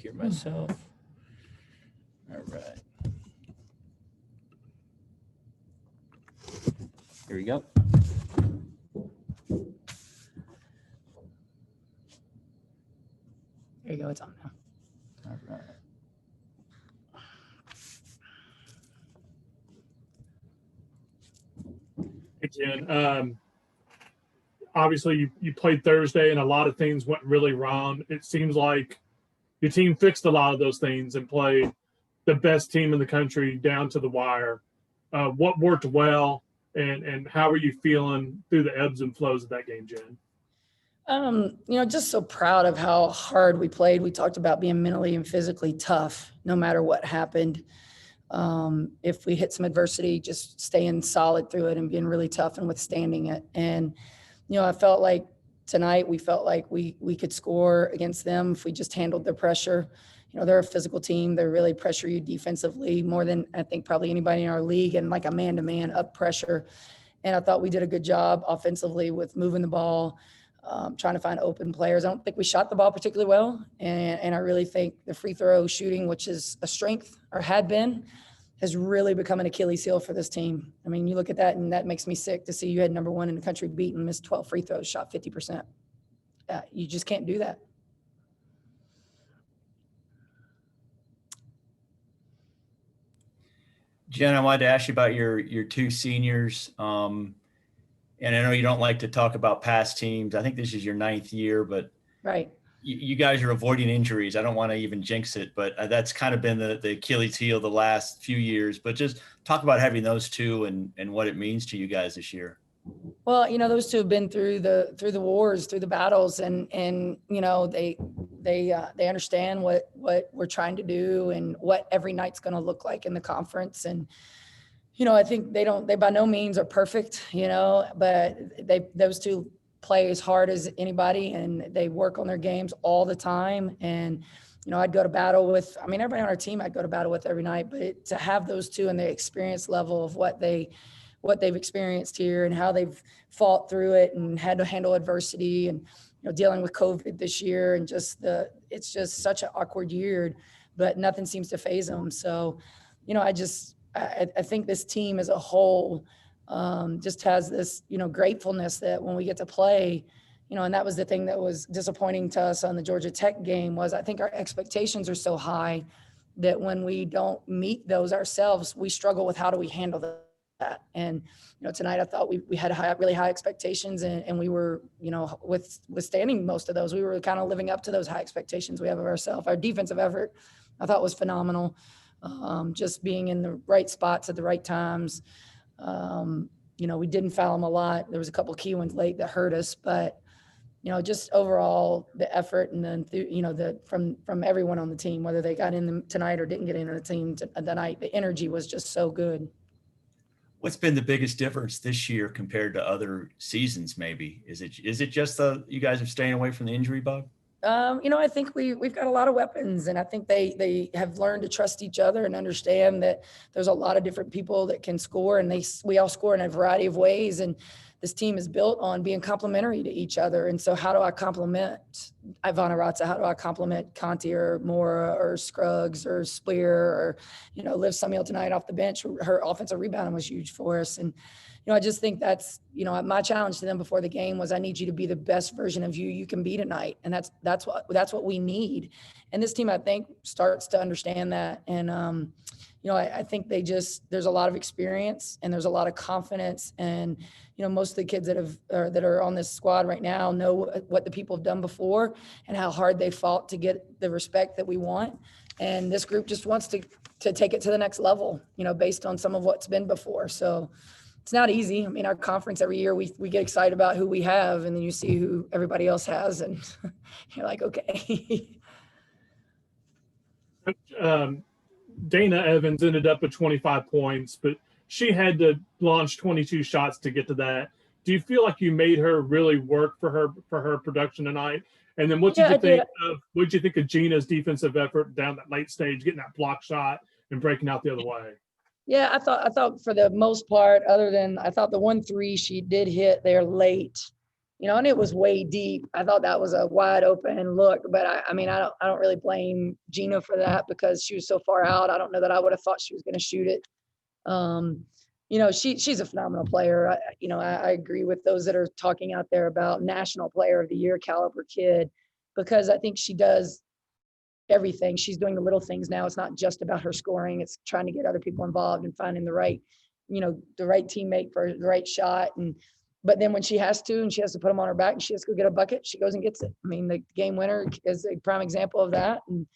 here myself. All right. Here we go. There you go. It's on now. All right. Hey, Jen. Obviously, you played Thursday, and a lot of things went really wrong. It seems like your team fixed a lot of those things and played the best team in the country down to the wire. What worked well, and how are you feeling through the ebbs and flows of that game, Jen? Just so proud of how hard we played. We talked about being mentally and physically tough, no matter what happened. If we hit some adversity, just staying solid through it and being really tough and withstanding it. And, I felt like tonight we felt like we could score against them if we just handled their pressure. They're a physical team. They really pressure you defensively more than I think probably anybody in our league, and like a man-to-man up pressure. And I thought we did a good job offensively with moving the ball, trying to find open players. I don't think we shot the ball particularly well. And I really think the free throw shooting, which is a strength or had been, has really become an Achilles heel for this team. I mean, you look at that and that makes me sick to see you had number one in the country beat and missed 12 free throws, shot 50%. You just can't do that. Jen, I wanted to ask you about your two seniors. And I know you don't like to talk about past teams. I think this is your 9th year, but right. You guys are avoiding injuries. I don't want to even jinx it, but that's kind of been the Achilles heel the last few years. But just talk about having those two and what it means to you guys this year. Well, those two have been through the wars, through the battles, and they understand what we're trying to do and what every night's going to look like in the conference. And I think they by no means are perfect, but those two play as hard as anybody, and they work on their games all the time. And I'd go to battle with, everybody on our team I'd go to battle with every night, but to have those two and the experience level of what they've experienced here and how they've fought through it and had to handle adversity and dealing with COVID this year, and it's just such an awkward year, but nothing seems to faze them. So I think this team as a whole just has this, gratefulness that when we get to play, and that was the thing that was disappointing to us on the Georgia Tech game, was I think our expectations are so high that when we don't meet those ourselves, we struggle with how do we handle that. And, tonight I thought we had really high expectations, and we were, withstanding most of those. We were kind of living up to those high expectations we have of ourselves. Our defensive effort I thought was phenomenal. Just being in the right spots at the right times. We didn't foul them a lot. There was a couple key ones late that hurt us, but just overall the effort and then from everyone on the team, whether they got in tonight or didn't get in on the team tonight, the energy was just so good. What's been the biggest difference this year compared to other seasons? Maybe is it just you guys are staying away from the injury bug? I think we've got a lot of weapons, and I think they have learned to trust each other and understand that there's a lot of different people that can score, and we all score in a variety of ways. And this team is built on being complementary to each other. And so how do I complement Ivana Ratza? How do I complement Conti or Mora or Scruggs or Spleer or, Liv Samuel tonight off the bench? Her offensive rebounding was huge for us. And, I just think that's, my challenge to them before the game was I need you to be the best version of you can be tonight. And that's what we need. And this team, I think, starts to understand that. And, I think there's a lot of experience and there's a lot of confidence. And, most of the kids that are on this squad right now know what the people have done before and how hard they fought to get the respect that we want. And this group just wants to take it to the next level, based on some of what's been before. So it's not easy. Our conference every year, we get excited about who we have, and then you see who everybody else has, and you're like, okay. Dana Evans ended up with 25 points, but she had to launch 22 shots to get to that. Do you feel like you made her really work for her production tonight? And then what did you think of Gina's defensive effort down that late stage, getting that block shot and breaking out the other way? Yeah, I thought for the most part, other than I thought the 1-3 she did hit there late, and it was way deep. I thought that was a wide open look, but I mean, I don't really blame Gina for that because she was so far out. I don't know that I would have thought she was going to shoot it. She's a phenomenal player. I agree with those that are talking out there about national player of the year caliber kid, because I think she does everything. She's doing the little things now. It's not just about her scoring. It's trying to get other people involved and finding the right teammate for the right shot. But then when she has to, and she has to put them on her back and she has to go get a bucket, she goes and gets it. I mean, the game winner is a prime example of that. And,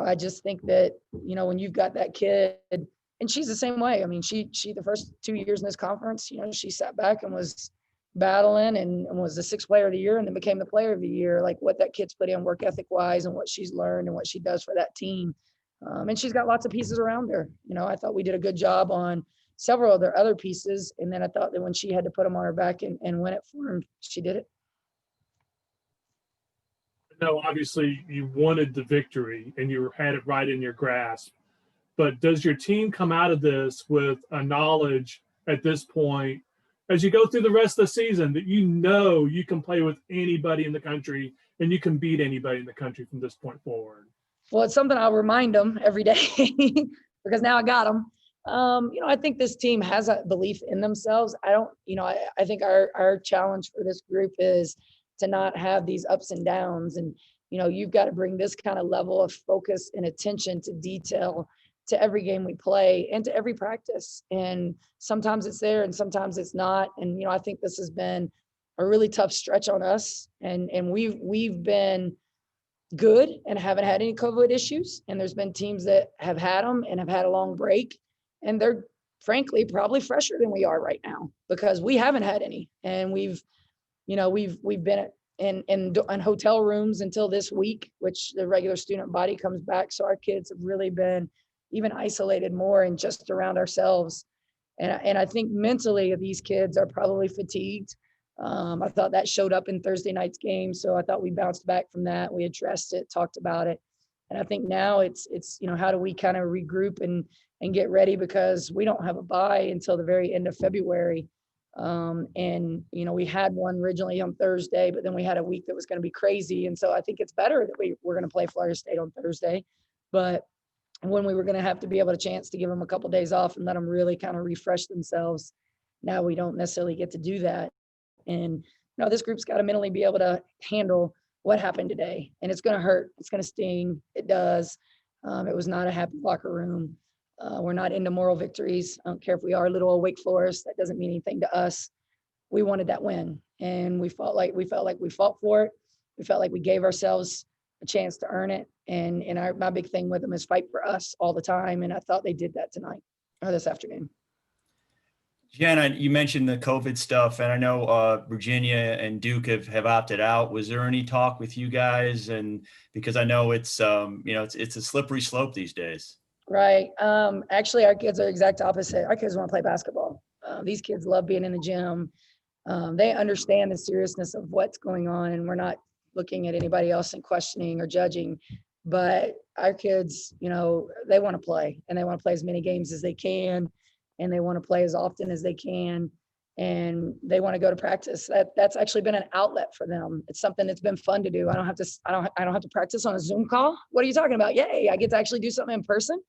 I just think that, when you've got that kid, and she's the same way. I mean, she the first 2 years in this conference, she sat back and was battling and was the sixth player of the year and then became the player of the year. Like what that kid's put in work ethic wise and what she's learned and what she does for that team. And she's got lots of pieces around her. I thought we did a good job on several of their other pieces. And then I thought that when she had to put them on her back and win it for him, she did it. No, obviously you wanted the victory and you had it right in your grasp. But does your team come out of this with a knowledge at this point, as you go through the rest of the season, that you can play with anybody in the country and you can beat anybody in the country from this point forward? Well, it's something I'll remind them every day because now I got them. I think this team has a belief in themselves. I think our challenge for this group is to not have these ups and downs. And, you've got to bring this kind of level of focus and attention to detail to every game we play and to every practice. And sometimes it's there and sometimes it's not. And, I think this has been a really tough stretch on us. And we've been good and haven't had any COVID issues. And there's been teams that have had them and have had a long break. And they're frankly probably fresher than we are right now because we haven't had any. And we've been in hotel rooms until this week, which the regular student body comes back. So our kids have really been even isolated more and just around ourselves. And I think mentally these kids are probably fatigued. I thought that showed up in Thursday night's game. So I thought we bounced back from that. We addressed it, talked about it. And I think now it's how do we kind of regroup and get ready, because we don't have a bye until the very end of February. We had one originally on Thursday, but then we had a week that was going to be crazy. And so I think it's better that we're going to play Florida State on Thursday. But when we were going to have to be able to chance to give them a couple of days off and let them really kind of refresh themselves, now we don't necessarily get to do that. And this group's got to mentally be able to handle what happened today. And it's going to hurt. It's going to sting. It does. It was not a happy locker room. We're not into moral victories. I don't care if we are little Wake Forest. That doesn't mean anything to us. We wanted that win, and we felt like we fought for it. We felt like we gave ourselves a chance to earn it. And my big thing with them is fight for us all the time. And I thought they did that tonight or this afternoon. Jen, you mentioned the COVID stuff, and I know Virginia and Duke have opted out. Was there any talk with you guys? And because I know it's it's a slippery slope these days. Right. Actually, our kids are exact opposite. Our kids want to play basketball. These kids love being in the gym. They understand the seriousness of what's going on, and we're not looking at anybody else and questioning or judging. But our kids, they want to play, and they want to play as many games as they can, and they want to play as often as they can, and they want to go to practice. That's actually been an outlet for them. It's something that's been fun to do. I don't have to practice on a Zoom call. What are you talking about? Yay, I get to actually do something in person.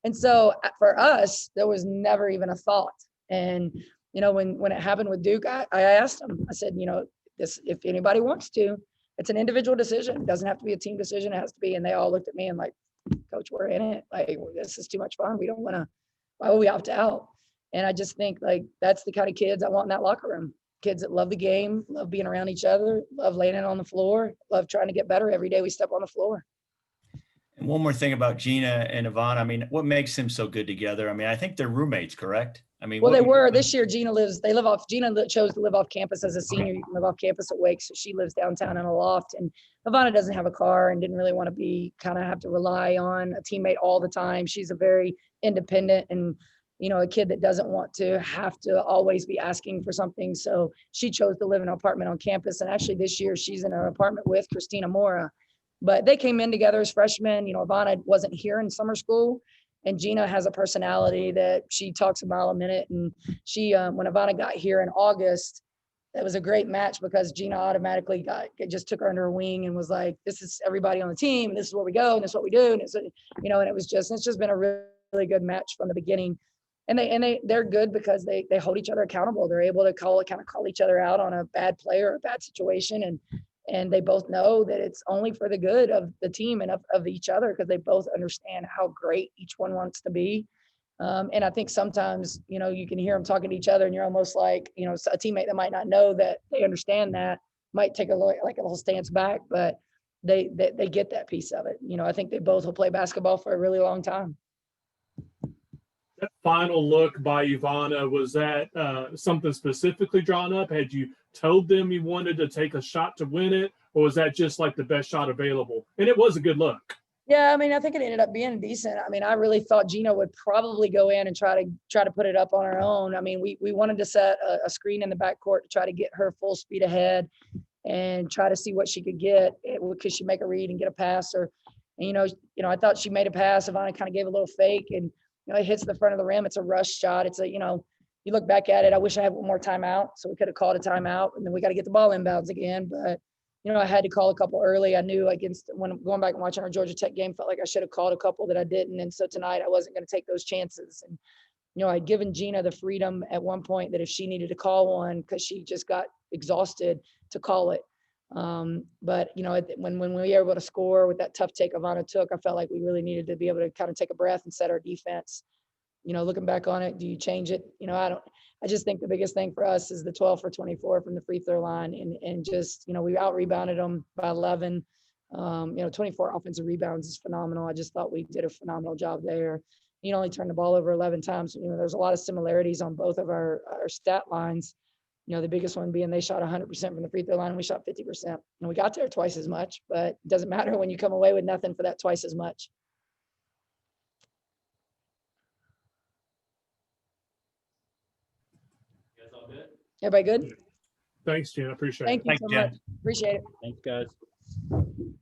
And so for us, there was never even a thought. And, when it happened with Duke, I asked them, I said, if anybody wants to, it's an individual decision. It doesn't have to be a team decision. It has to be. And they all looked at me and like, Coach, we're in it. Like, this is too much fun. We don't want to, why would we opt out? And I just think like, that's the kind of kids I want in that locker room. Kids that love the game, love being around each other, love laying it on the floor, love trying to get better every day we step on the floor. And one more thing about Gina and Yvonne. I mean, what makes them so good together? I mean, I think they're roommates, correct? I mean, well, they were this year. Gina chose to live off campus as a senior. You can live off campus at Wake. So she lives downtown in a loft, and Yvonne doesn't have a car and didn't really want to have to rely on a teammate all the time. She's a very independent and, a kid that doesn't want to have to always be asking for something. So she chose to live in an apartment on campus. And actually this year she's in an apartment with Christina Mora. But they came in together as freshmen. Ivana wasn't here in summer school, and Gina has a personality that she talks a mile a minute. And she, when Ivana got here in August, it was a great match because Gina automatically just took her under her wing and was like, this is everybody on the team. And this is where we go. And this is what we do. And it's, you know, and it's just been a really, really good match from the beginning. And they're good because they hold each other accountable. They're able to call each other out on a bad play or a bad situation. And they both know that it's only for the good of the team and of each other, because they both understand how great each one wants to be. And I think sometimes, you know, you can hear them talking to each other and you're almost like, you know, a teammate that might not know that they understand that might take a little stance back, but they get that piece of it. You know, I think they both will play basketball for a really long time. That final look by Ivana, was that something specifically drawn up? Had you told them you wanted to take a shot to win it, or was that just like the best shot available? And it was a good look. Yeah, I mean, I think it ended up being decent. I mean, I really thought Gina would probably go in and try to put it up on her own. I mean, we wanted to set a screen in the backcourt to try to get her full speed ahead and try to see what she could get. Could she make a read and get a pass? Or, and, you know, I thought she made a pass. Ivana kind of gave a little fake, and you know, it hits the front of the rim. It's a rush shot. It's a, you know, you look back at it. I wish I had one more timeout, so we could have called a timeout, and then we got to get the ball inbounds again. But you know, I had to call a couple early. I knew when going back and watching our Georgia Tech game, felt like I should have called a couple that I didn't. And so tonight I wasn't going to take those chances. And, you know, I'd given Gina the freedom at one point that if she needed to call one, because she just got exhausted, to call it. But, you know, when we were able to score with that tough take Ivana took, I felt like we really needed to be able to kind of take a breath and set our defense. You know, looking back on it, do you change it? You know, I just think the biggest thing for us is the 12 for 24 from the free throw line, and just, you know, we out rebounded them by 11. You know, 24 offensive rebounds is phenomenal. I just thought we did a phenomenal job there. You only turned the ball over 11 times. You know, there's a lot of similarities on both of our stat lines. You know, the biggest one being they shot 100% from the free throw line, and we shot 50%. And we got there twice as much, but it doesn't matter when you come away with nothing for that twice as much. Everybody good? Thanks, Jen. I appreciate it. Thank you Thanks, so Jen. much. Appreciate it. Thanks, guys.